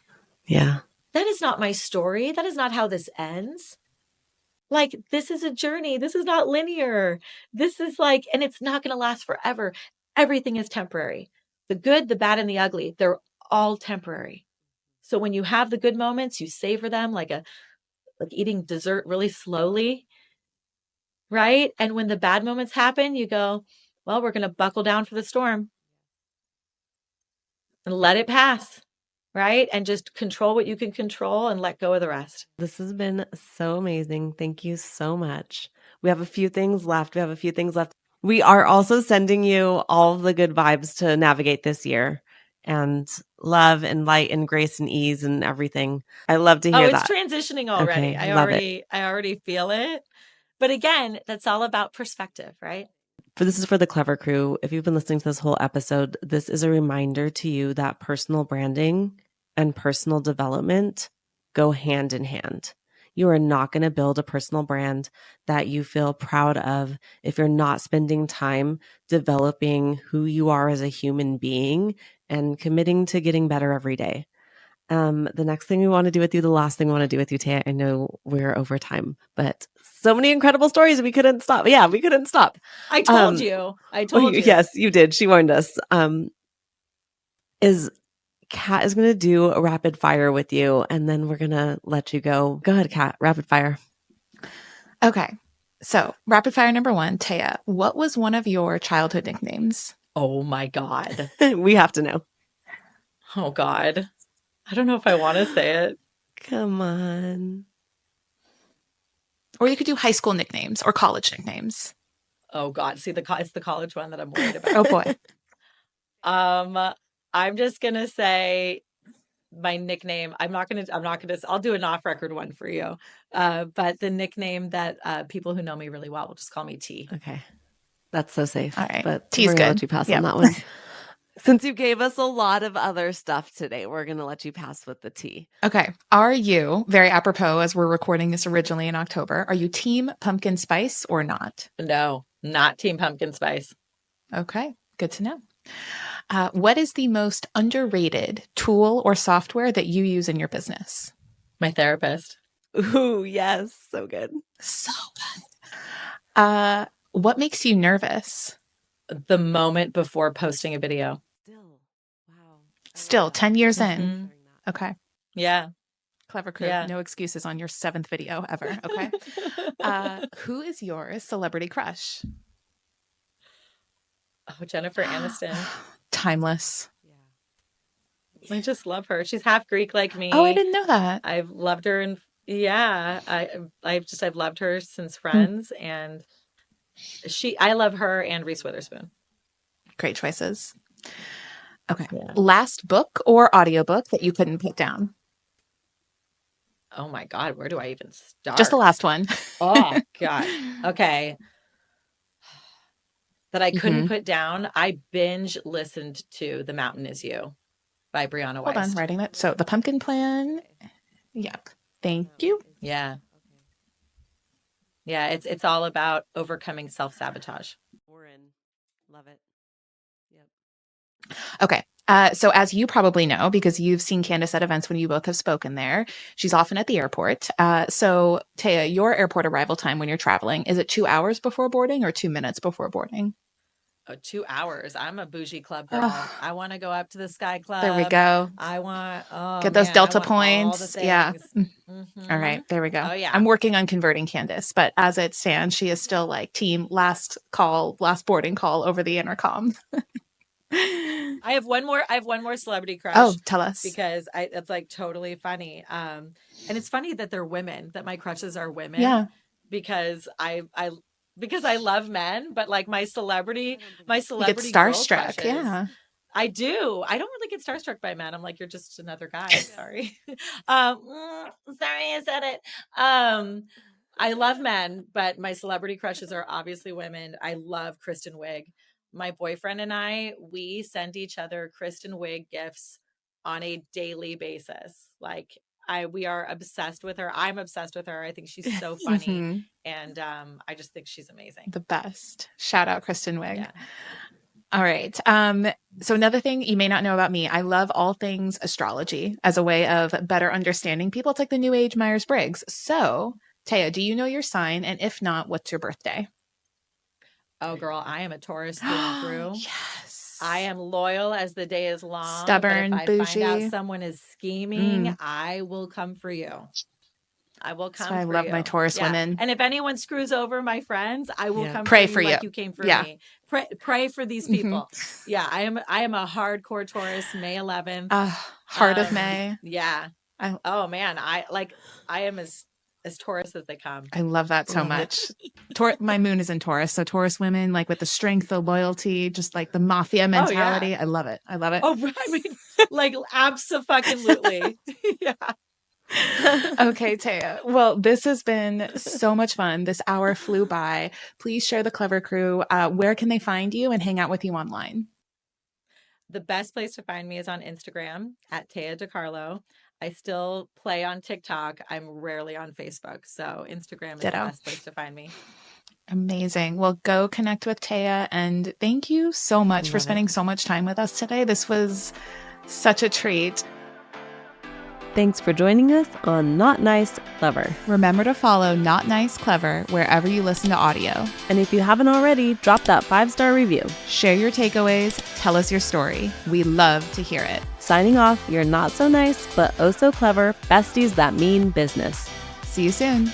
Yeah. That is not my story. That is not how this ends. Like, this is a journey. This is not linear. This is like, and it's not going to last forever. Everything is temporary. The good, the bad, and the ugly, they're all temporary. So when you have the good moments, you savor them like eating dessert really slowly, right? And when the bad moments happen, you go, well, we're going to buckle down for the storm and let it pass, right? And just control what you can control and let go of the rest. This has been so amazing. Thank you so much. We have a few things left. We are also sending you all of the good vibes to navigate this year, and love and light and grace and ease and everything. I love to hear it's that. transitioning already. Okay, love it. I already feel it. But again, that's all about perspective, right? This is for the Clever Crew. If you've been listening to this whole episode, this is a reminder to you that personal branding and personal development go hand in hand. You are not going to build a personal brand that you feel proud of if you're not spending time developing who you are as a human being and committing to getting better every day. The next thing we want to do with you, the last thing we want to do with you, Taya, I know we're over time, but so many incredible stories. We couldn't stop. Yeah, we couldn't stop. I told you. I told you. Yes, you did. She warned us. Is Kat is going to do a rapid fire with you, and then we're going to let you go. Go ahead, Kat. Rapid fire. Okay. So, rapid fire number 1, Taya, what was one of your childhood nicknames? Oh my God. We have to know. Oh God. I don't know if I want to say it. Come on. Or you could do high school nicknames or college nicknames. Oh God. See, it's the college one that I'm worried about. Oh boy. I'm just gonna say my nickname. I'll do an off record one for you. But the nickname that people who know me really well will just call me T. Okay. That's so safe. All right. But T's we're going to good. let you pass Yep. on that one. Since you gave us a lot of other stuff today, we're going to let you pass with the T. Okay. Are you, very apropos as we're recording this originally in October, are you team pumpkin spice or not? No, not Team Pumpkin Spice. Okay. Good to know. What is the most underrated tool or software that you use in your business? My therapist. Ooh, yes. So good. So good. What makes you nervous? The moment before posting a video. Still 10 years Mm-hmm. in. Okay. Yeah. Clever crew. Yeah. No excuses on your 7th video ever. Okay. Who is your celebrity crush? Oh, Jennifer Aniston. Timeless. I just love her. She's half Greek like me. Oh, I didn't know that. I've loved her, and I've loved her since Friends, and I love her and Reese Witherspoon. Great choices. Okay. Yeah. Last book or audiobook that you couldn't put down? Oh my God, where do I even start? Just the last one. Oh God. Okay. That I couldn't put down. I binge listened to The Mountain Is You by Brianna Weiss. Hold on, writing that. So The Pumpkin Plan. Yep. Thank you. Yeah. Yeah, it's all about overcoming self-sabotage. Love it. Yep. Okay. So as you probably know, because you've seen Candace at events when you both have spoken there, she's often at the airport. So Taya, your airport arrival time when you're traveling, is it 2 hours before boarding or 2 minutes before boarding? 2 hours. I'm a bougie club girl. I want to go up to the Sky Club. There we go. I want get those Delta all points. the Yeah. Mm-hmm. All right. There we go. Oh yeah. I'm working on converting Candace, but as it stands, she is still like team last boarding call over the intercom. I have one more celebrity crush. Oh, tell us. Because it's like totally funny. And it's funny that they're women, that my crushes are women. Yeah. Because I love men, but like my celebrity You get girl starstruck. crushes, Yeah. I do. I don't really get starstruck by men. I'm like, you're just another guy. Sorry. Sorry, I said it. I love men, but my celebrity crushes are obviously women. I love Kristen Wiig. My boyfriend and we send each other Kristen Wiig gifts on a daily basis. Like we are obsessed with her. I'm obsessed with her. I think she's so funny. And I just think she's amazing. The best. Shout out Kristen Wiig. Yeah. All right. So another thing you may not know about me, I love all things astrology as a way of better understanding people. It's like the New Age Myers-Briggs. So Taya, do you know your sign? And if not, what's your birthday? Oh, girl, I am a Taurus through and through. Yes. I am loyal as the day is long. Stubborn, but if I bougie. find out someone is scheming, I will come for you. I will come for you. I love my Taurus women. And if anyone screws over my friends, I will come pray for you you like you came for me. Pray for these people. Yeah, I am a hardcore Taurus, May 11th. Heart of May. Yeah. Oh man, I am as as Taurus as they come. I love that so much. My moon is in Taurus. So Taurus women, like with the strength, the loyalty, just like the mafia mentality. Yeah. I love it. I love it. Oh, I mean, like abso-fucking-lutely. Yeah. Okay, Taya. Well, this has been so much fun. This hour flew by. Please share the Clever Crew. Where can they find you and hang out with you online? The best place to find me is on Instagram at Taya DiCarlo. I still play on TikTok. I'm rarely on Facebook. So Instagram is the best place to find me. Amazing. Well, go connect with Taya. And thank you so much for spending so much time with us today. This was such a treat. Thanks for joining us on Not Nice, Clever. Remember to follow Not Nice, Clever wherever you listen to audio. And if you haven't already, drop that 5-star review. Share your takeaways. Tell us your story. We love to hear it. Signing off, your not so nice, but oh so clever besties that mean business. See you soon.